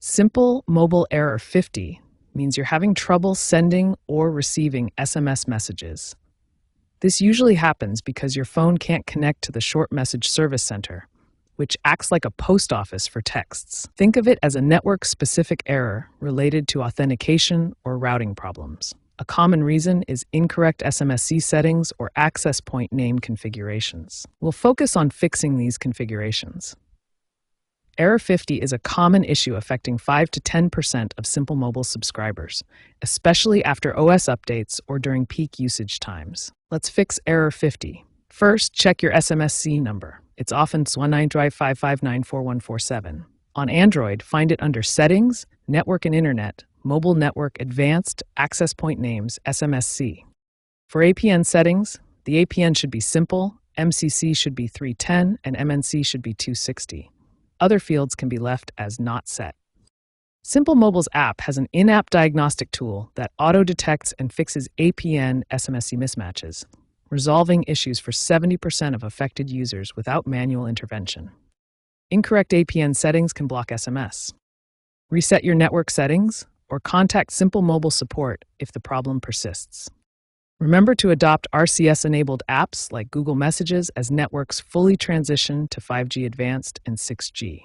Simple Mobile Error 50 means you're having trouble sending or receiving SMS messages. This usually happens because your phone can't connect to the short message service center, which acts like a post office for texts. Think of it as a network-specific error related to authentication or routing problems. A common reason is incorrect SMSC settings or access point name configurations. We'll focus on fixing these configurations. Error 50 is a common issue affecting 5 to 10% of Simple Mobile subscribers, especially after OS updates or during peak usage times. Let's fix Error 50. First, check your SMSC number. It's often 1955594147. On Android, find it under Settings, Network and Internet, Mobile Network Advanced Access Point Names, SMSC. For APN settings, the APN should be simple, MCC should be 310, and MNC should be 260. Other fields can be left as not set. Simple Mobile's app has an in-app diagnostic tool that auto-detects and fixes APN SMSC mismatches, resolving issues for 70% of affected users without manual intervention. Incorrect APN settings can block SMS. Reset your network settings or contact Simple Mobile support if the problem persists. Remember to adopt RCS-enabled apps like Google Messages as networks fully transition to 5G Advanced and 6G.